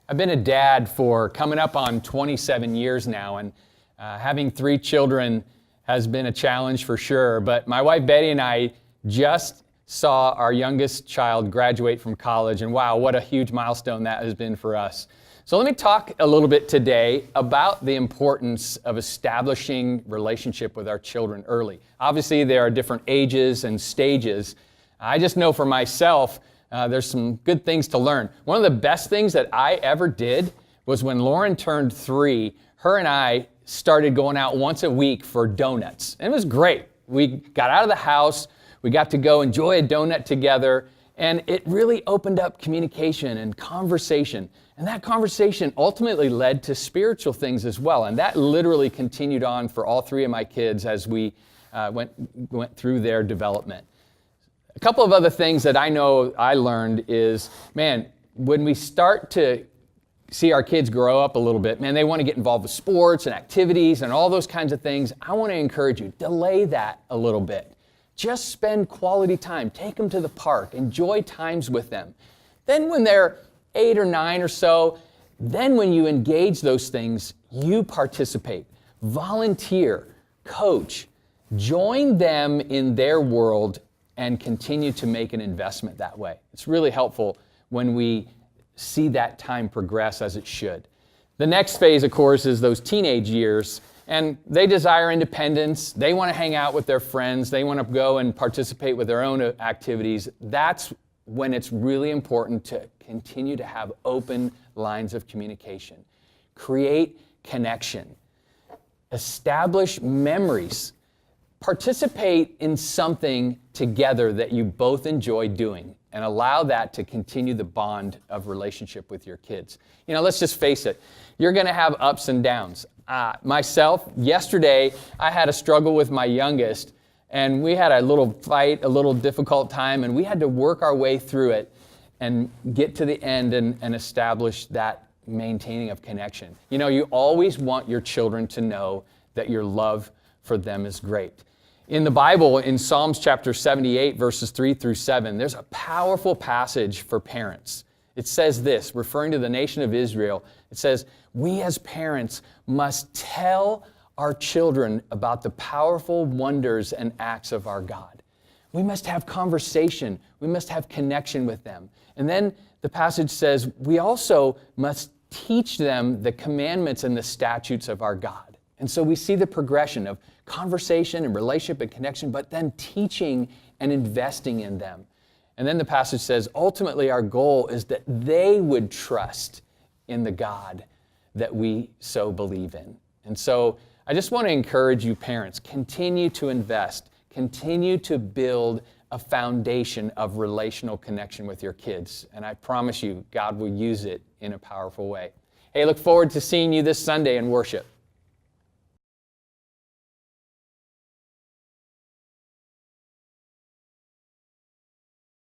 I've been a dad for coming up on 27 years now, and having 3 children has been a challenge for sure. But my wife Betty and I just saw our youngest child graduate from college, and wow, what a huge milestone that has been for us. So let me talk a little bit today about the importance of establishing relationship with our children early. Obviously, there are different ages and stages. I just know for myself, there's some good things to learn. One of the best things that I ever did was when Lauren turned 3, her and I started going out once a week for donuts. And it was great. We got out of the house, we got to go enjoy a donut together, and it really opened up communication and conversation. And that conversation ultimately led to spiritual things as well. And that literally continued on for all 3 of my kids as we went through their development. A couple of other things that I know I learned is, man, when we start to see our kids grow up a little bit, man, they want to get involved with sports and activities and all those kinds of things. I want to encourage you, delay that a little bit. Just spend quality time. Take them to the park. Enjoy times with them. Then when they're 8 or 9 or so, then when you engage those things, you participate. Volunteer, coach, join them in their world and continue to make an investment that way. It's really helpful when we see that time progress as it should. The next phase, of course, is those teenage years, and they desire independence. They want to hang out with their friends. They want to go and participate with their own activities. That's when it's really important to continue to have open lines of communication. Create connection. Establish memories. Participate in something together that you both enjoy doing and allow that to continue the bond of relationship with your kids. You know, let's just face it, you're going to have ups and downs. Myself, yesterday, I had a struggle with my youngest, and we had a little fight, a little difficult time, and we had to work our way through it and get to the end and establish that maintaining of connection. You know, you always want your children to know that your love for them is great. In the Bible, in Psalms chapter 78, verses 3 through 7, there's a powerful passage for parents. It says this, referring to the nation of Israel, it says, "We as parents must tell our children about the powerful wonders and acts of our God." We must have conversation. We must have connection with them. And then the passage says, we also must teach them the commandments and the statutes of our God. And so we see the progression of conversation and relationship and connection, but then teaching and investing in them. And then the passage says, ultimately our goal is that they would trust in the God that we so believe in. And so I just want to encourage you parents, continue to invest, continue to build a foundation of relational connection with your kids. And I promise you, God will use it in a powerful way. Hey, look forward to seeing you this Sunday in worship.